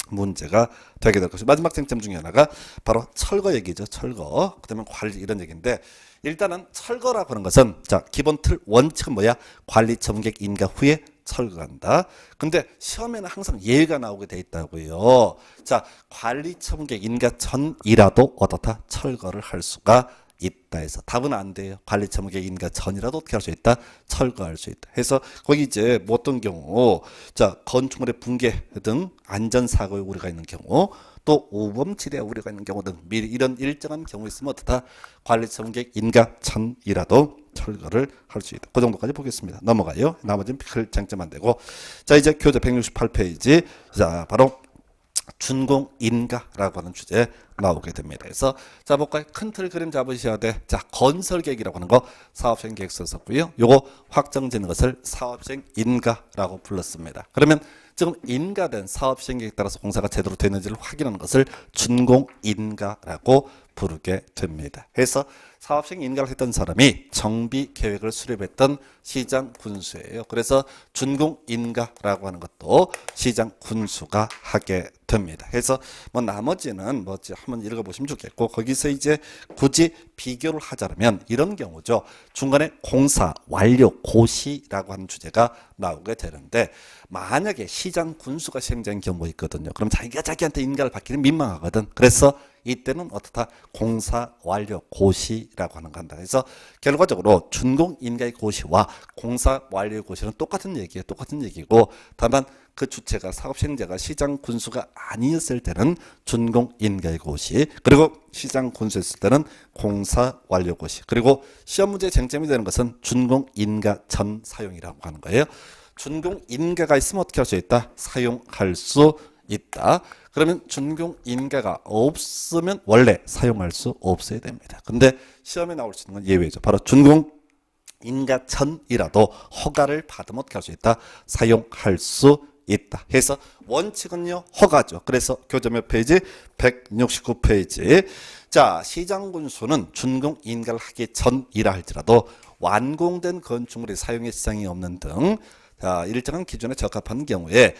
문제가 되게 될 것이고 마지막 쟁점 중에 하나가 바로 철거 얘기죠. 철거. 그다음에 관리 이런 얘기인데 일단은 철거라고 하는 것은 자 기본 틀 원칙은 뭐야? 관리 처분계획 인가 후에 철거한다. 근데 시험에는 항상 예외가 나오게 돼 있다고요. 자 관리 처분계획 인가 전이라도 어떻다? 철거를 할 수가 있다 해서 답은 안 돼요. 관리처분계획 인가 전이라도 어떻게 할 수 있다? 철거할 수 있다. 해서 거기 이제 뭐 어떤 경우 자 건축물의 붕괴 등 안전사고의 우려가 있는 경우 또 오범질의 우려가 있는 경우 등 미리 이런 일정한 경우 있으면 어떻다? 관리처분계획 인가 전이라도 철거를 할 수 있다. 그 정도까지 보겠습니다. 넘어가요. 나머지는 별 쟁점 안 되고 자 이제 교재 168페이지 자 바로 준공인가라고 하는 주제 나오게 됩니다. 그래서 자 볼까요? 큰 틀 그림 잡으셔야 돼. 자 건설계획이라고 하는 거 사업시행 계획서 썼고요. 요거 확정되는 것을 사업시행인가라고 불렀습니다. 그러면 지금 인가된 사업시행 계획에 따라서 공사가 제대로 되는지를 확인하는 것을 준공인가라고 부르게 됩니다. 그래서 사업시행 인가를 했던 사람이 정비 계획을 수립했던 시장 군수예요. 그래서 준공 인가라고 하는 것도 시장 군수가 하게 됩니다. 그래서 뭐 나머지는 뭐 한번 읽어보시면 좋겠고 거기서 이제 굳이 비교를 하자면 이런 경우죠. 중간에 공사 완료 고시라고 하는 주제가 나오게 되는데 만약에 시장 군수가 시행자인 경우가 있거든요. 그럼 자기가 자기한테 인가를 받기는 민망하거든. 그래서 이때는 어떻다? 공사 완료 고시라고 하는 거 한다. 그래서 결과적으로 준공 인가의 고시와 공사 완료 고시는 똑같은 얘기예요. 똑같은 얘기고 다만 그 주체가 사업 시행자가 시장 군수가 아니었을 때는 준공 인가의 고시 그리고 시장 군수였을 때는 공사 완료 고시 그리고 시험 문제 쟁점이 되는 것은 준공 인가 전 사용이라고 하는 거예요. 준공 인가가 있으면 어떻게 할 수 있다? 사용할 수 있다. 그러면 준공 인가가 없으면 원래 사용할 수 없어야 됩니다. 근데 시험에 나올 수 있는 건 예외죠. 바로 준공 인가 전이라도 허가를 받으면 어떻게 할 수 있다? 사용할 수 있다. 해서 원칙은요 허가죠. 그래서 교재 몇 페이지? 169페이지. 자 시장 군수는 준공 인가를 하기 전이라 할지라도 완공된 건축물이 사용의 시장이 없는 등 자, 일정한 기준에 적합한 경우에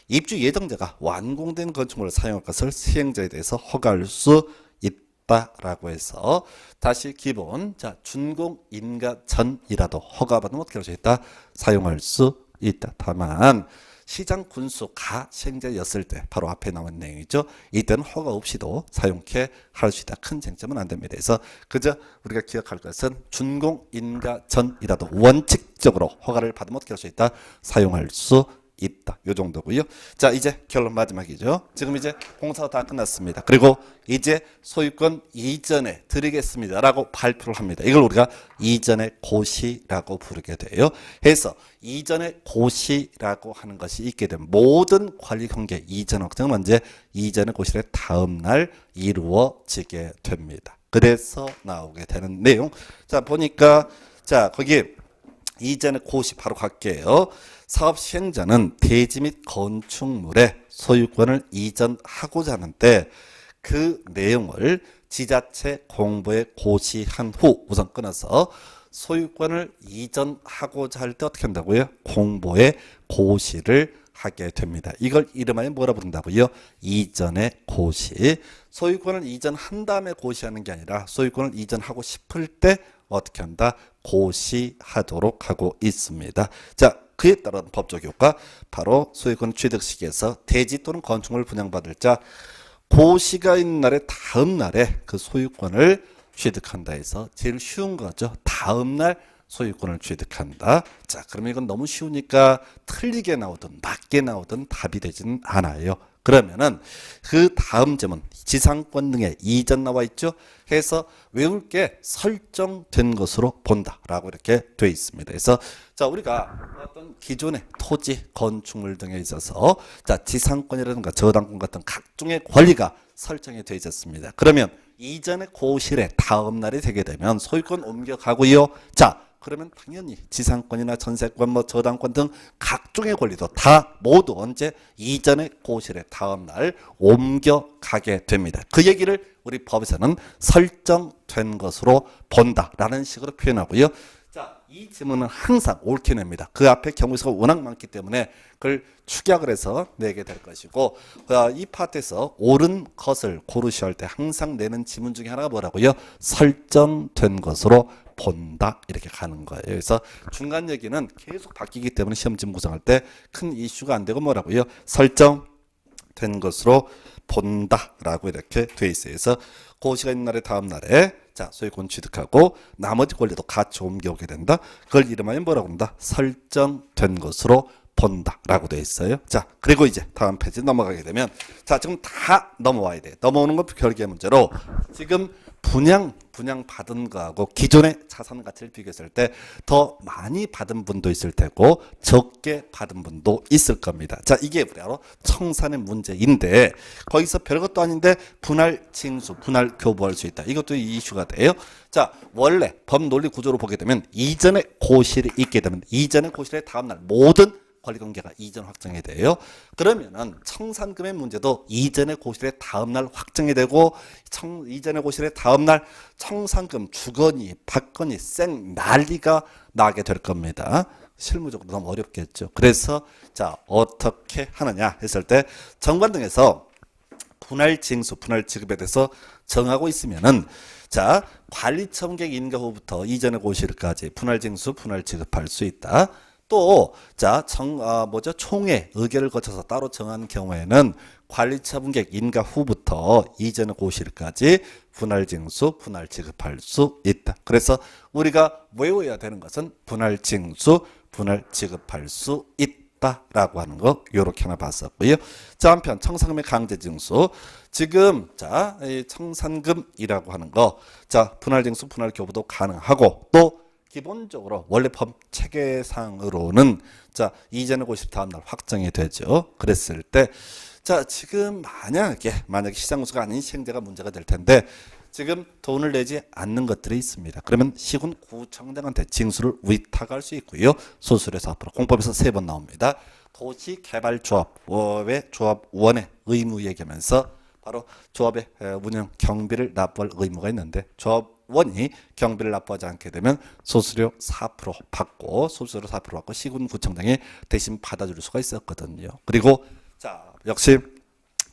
입주 예정자가 완공된 건축물을 사용할 것을 시행자에 대해서 허가할 수 있다라고 해서 다시 기본 자 준공 인가 전이라도 허가받으면 어떻게 할 수 있다? 사용할 수 있다. 다만 시장 군수가 시행자였을 때 바로 앞에 나온 내용이죠. 이때는 허가 없이도 사용케 할 수 있다. 큰 쟁점은 안 됩니다. 그래서 그저 우리가 기억할 것은 준공 인가 전이라도 원칙적으로 허가를 받으면 어떻게 할 수 있다? 사용할 수 있다. 요 정도고요. 자, 이제 결론 마지막이죠. 지금 이제 공사가 다 끝났습니다. 그리고 이제 소유권 이전에 드리겠습니다라고 발표를 합니다. 이걸 우리가 이전의 고시라고 부르게 돼요. 해서 이전의 고시라고 하는 것이 있게 되면 모든 관리 관계 이전 확정은 언제 이전의 고시의 다음 날 이루어지게 됩니다. 그래서 나오게 되는 내용. 자, 보니까 자, 거기 이전의 고시 바로 갈게요. 사업 시행자는 대지 및 건축물의 소유권을 이전하고자 하는데 그 내용을 지자체 공부에 고시한 후 우선 끊어서 소유권을 이전하고자 할 때 어떻게 한다고요? 공보에 고시를 하게 됩니다. 이걸 이름하여 뭐라 부른다고요? 이전의 고시. 소유권을 이전한 다음에 고시하는 게 아니라 소유권을 이전하고 싶을 때 어떻게 한다? 고시하도록 하고 있습니다. 자, 그에 따른 법적 효과, 바로 소유권 취득 시기에서 대지 또는 건축물을 분양받을 자, 고시가 있는 날의 다음 날에 그 소유권을 취득한다 해서 제일 쉬운 거죠. 다음 날 소유권을 취득한다. 자, 그러면 이건 너무 쉬우니까 틀리게 나오든 맞게 나오든 답이 되지는 않아요. 그러면은 그 다음 점은 지상권 등의 이전 나와 있죠. 해서 외울 게 설정된 것으로 본다라고 이렇게 돼 있습니다. 그래서 자, 우리가 어떤 기존의 토지, 건축물 등에 있어서 자, 지상권이라든가 저당권 같은 각종의 권리가 설정이 되어 있었습니다. 그러면 이전의 고실의 다음 날이 되게 되면 소유권 옮겨가고요. 자, 그러면 당연히 지상권이나 전세권, 뭐 저당권 등 각종의 권리도 다 모두 언제 이전의 고실의 다음 날 옮겨가게 됩니다. 그 얘기를 우리 법에서는 설정된 것으로 본다라는 식으로 표현하고요. 자, 이 지문은 항상 옳게 냅니다. 그 앞에 경우수가 워낙 많기 때문에 그걸 축약을 해서 내게 될 것이고, 이 파트에서 옳은 것을 고르셔야 할 때 항상 내는 지문 중에 하나가 뭐라고요? 설정된 것으로 본다, 이렇게 가는 거예요. 그래서 중간 얘기는 계속 바뀌기 때문에 시험 지문 구성할 때 큰 이슈가 안 되고 뭐라고요? 설정된 것으로 본다라고 이렇게 돼 있어요. 그래서 고시가 있는 날의 다음 날에 자, 소유권 취득하고 나머지 권리도 같이 옮겨오게 된다. 그걸 이름하여 뭐라고 한다? 설정된 것으로 본다라고 되어 있어요. 자, 그리고 이제 다음 페이지 넘어가게 되면 자, 지금 다 넘어와야 돼. 넘어오는 건 별개의 문제로 지금 분양 받은 거하고 기존의 자산 가치를 비교했을 때 더 많이 받은 분도 있을 테고 적게 받은 분도 있을 겁니다. 자, 이게 바로 청산의 문제인데 거기서 별것도 아닌데 분할 징수, 분할 교부할 수 있다. 이것도 이슈가 돼요. 자, 원래 법 논리 구조로 보게 되면 이전의 고실이 있게 되면 이전의 고실의 다음 날 모든 권리관계가 이전 확정이 돼요. 그러면은 청산금의 문제도 이전의 고실의 다음 날 확정이 되고 이전의 고실의 다음 날 청산금 주거니 받거니 쌩 난리가 나게 될 겁니다. 실무적으로 너무 어렵겠죠. 그래서 자, 어떻게 하느냐 했을 때 정관 등에서 분할 징수, 분할 지급에 대해서 정하고 있으면은 자, 관리처분객 인가 후부터 이전의 고실까지 분할 징수, 분할 지급할 수 있다. 또, 자, 총회 의결을 거쳐서 따로 정한 경우에는 관리처분객 인가 후부터 이전의 고실까지 분할 징수, 분할 지급할 수 있다. 그래서 우리가 외워야 되는 것은 분할 징수, 분할 지급할 수 있다라고 하는 거 요렇게 하나 봤었고요. 자, 한편 청산금의 강제 징수. 지금 자, 이 청산금이라고 하는 거, 자, 분할 징수, 분할 교부도 가능하고 또 기본적으로 원래 법 체계상으로는 자, 이전의 고실 다음 날 확정이 되죠. 그랬을 때 자, 지금 만약에 시장구수가 아닌 시행자가 문제가 될 텐데 지금 돈을 내지 않는 것들이 있습니다. 그러면 시군구청장한테 징수를 위탁할 수 있고요. 소수에서 앞으로 공법에서 3번 나옵니다. 도시개발조합의 조합원의 의무 얘기하면서 바로 조합의 운영 경비를 납부할 의무가 있는데 조합원이 경비를 납부하지 않게 되면 소수료 4% 받고 시군구청장이 대신 받아줄 수가 있었거든요. 그리고 자, 역시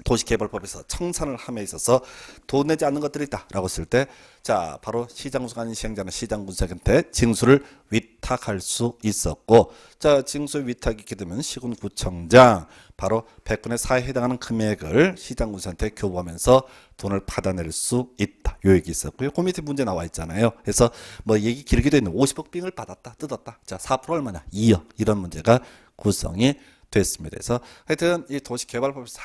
도시개발법에서 청산을 함에 있어서 돈 내지 않는 것들이 있다라고 했을 때 자, 바로 시장구수가 아닌 시행자는 시장군수한테 징수를 위탁할 수 있었고 자, 징수 위탁이 있게 되면 시군구청장 바로 100분의 4에 해당하는 금액을 시장군수한테 교부하면서 돈을 받아낼 수 있다. 요 얘기 있었고요. 그 밑에 문제 나와 있잖아요. 그래서 뭐 얘기 길게 돼 있는 50억 빙을 받았다, 뜯었다. 자, 4% 얼마냐? 2억. 이런 문제가 구성이 됐습니다. 그래서 하여튼 이 도시개발법에서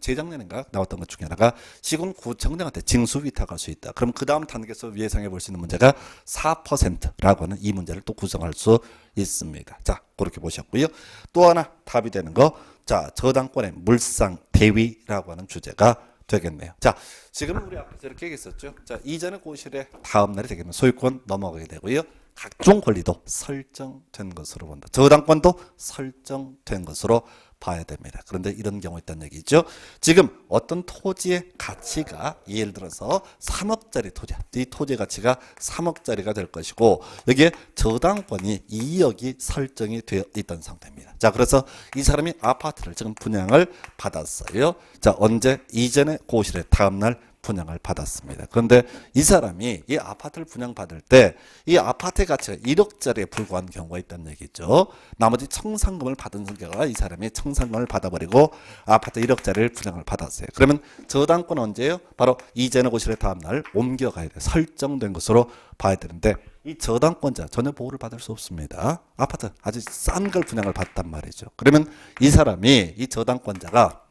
재작년인가 나왔던 것 중에 하나가 시군구청장한테 징수 위탁할 수 있다. 그럼 그 다음 단계에서 예상해 볼 수 있는 문제가 4%라고 하는 이 문제를 또 구성할 수 있습니다. 자, 그렇게 보셨고요. 또 하나 답이 되는 거, 자, 저당권의 물상 대위라고 하는 주제가 되겠네요. 자, 지금 우리 앞에서 이렇게 얘기했었죠. 자, 이전의 고실의 다음 날이 되겠면 소유권 넘어가게 되고요. 각종 권리도 설정된 것으로 본다. 저당권도 설정된 것으로 봐야 됩니다. 그런데 이런 경우 있다는 얘기죠. 지금 어떤 토지의 가치가 예를 들어서 3억짜리 토지야. 이 토지의 가치가 3억짜리가 될 것이고 여기에 저당권이 2억이 설정이 되어 있던 상태입니다. 자, 그래서 이 사람이 아파트를 지금 분양을 받았어요. 자, 언제? 이전에 고시래 다음날 분양을 받았습니다. 그런데 이 사람이 이 아파트를 분양받을 때 이 아파트의 가치가 1억짜리에 불과한 경우가 있다는 얘기죠. 나머지 청산금을 받은 경우가 이 사람이 청산금을 받아버리고 아파트 1억짜리를 분양을 받았어요. 그러면 저당권 언제예요? 바로 이전의 고시래 다음날 옮겨가야 돼. 설정된 것으로 봐야 되는데 이 저당권자 전혀 보호를 받을 수 없습니다. 아파트 아주 싼 걸 분양을 받단 말이죠. 그러면 이 사람이 이 저당권자가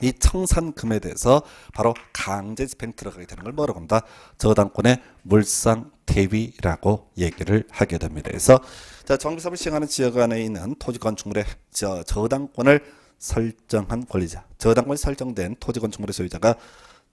이 청산금에 대해서 바로 강제 집행 들어가게 되는 걸 뭐라고 한다? 저당권의 물상 대위라고 얘기를 하게 됩니다. 그래서 자, 정비사업을 시행하는 지역 안에 있는 토지 건축물의 저당권을 설정한 권리자, 저당권이 설정된 토지 건축물의 소유자가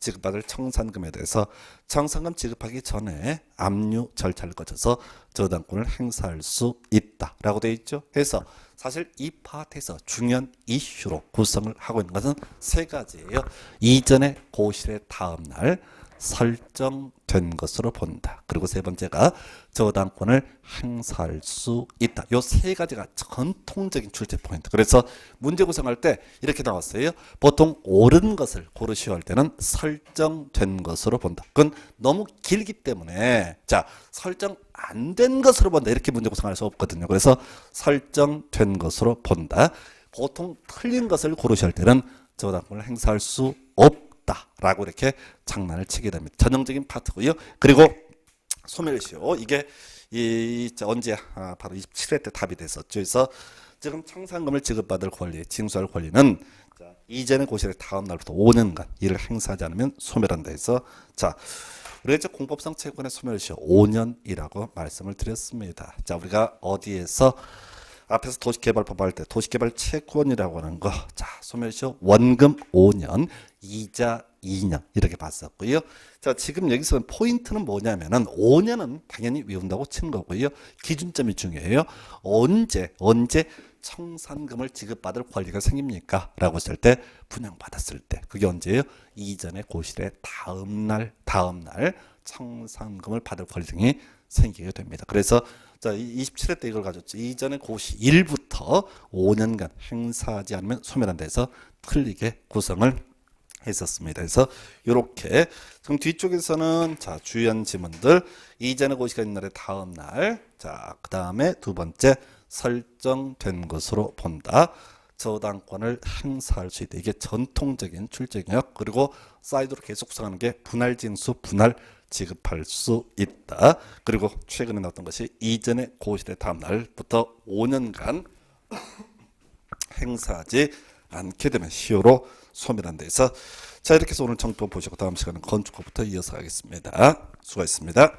지급받을 청산금에 대해서 청산금 지급하기 전에 압류 절차를 거쳐서 저당권을 행사할 수 있다라고 되어 있죠. 그래서 사실 이 파트에서 중요한 이슈로 구성을 하고 있는 것은 세 가지예요. 이전에 고시의 다음 날 설정된 것으로 본다. 그리고 세 번째가 저당권을 행사할 수 있다. 요 세 가지가 전통적인 출제 포인트. 그래서 문제 구성할 때 이렇게 나왔어요. 보통 옳은 것을 고르시오 할 때는 설정된 것으로 본다. 그건 너무 길기 때문에 자, 설정 안 된 것으로 본다. 이렇게 문제 구성할 수 없거든요. 그래서 설정된 것으로 본다. 보통 틀린 것을 고르시오 할 때는 저당권을 행사할 수 없다라고 이렇게 장난을 치게 됩니다. 전형적인 파트고요. 그리고 소멸시효 이게 언제 바로 27회 때 답이 됐었죠. 그래서 지금 청산금을 지급받을 권리, 징수할 권리는 이전의 고시를 다음 날부터 5년간 이를 행사하지 않으면 소멸한다 해서 자, 우리가 이제 공법상 채권의 소멸시효 5년이라고 말씀을 드렸습니다. 자, 우리가 어디에서 앞에서 도시개발법 할 때 도시개발 채권이라고 하는 거, 자, 소멸시효 원금 5년, 이자 2년 이렇게 봤었고요. 자, 지금 여기서 포인트는 뭐냐면은 5년은 당연히 외운다고 친 거고요. 기준점이 중요해요. 언제 청산금을 지급받을 권리가 생깁니까? 라고 했을 때 분양받았을 때 그게 언제예요? 이전의 고시의 다음 날 청산금을 받을 권리 등이 생기게 됩니다. 그래서 자, 27회 때 이걸 가졌죠. 이전의 고시 1부터 5년간 행사하지 않으면 소멸한다 해서 틀리게 구성을 했었습니다. 그래서 이렇게 그럼 뒤쪽에서는 자, 주연 지문들 이전의 고시가 있는 날의 다음 날, 자, 그 다음에 두 번째 설정된 것으로 본다. 저당권을 행사할 수 있다. 이게 전통적인 출제 경역. 그리고 사이드로 계속 구성하는 게 분할 징수, 분할 지급할 수 있다. 그리고 최근에 나왔던 것이 이전의 고시의 다음 날부터 5년간 행사하지 않게 되면 시효로 소멸한다 해서 자, 이렇게 해서 오늘 정법 보시고 다음 시간은 건축법부터 이어서 하겠습니다. 수고하셨습니다.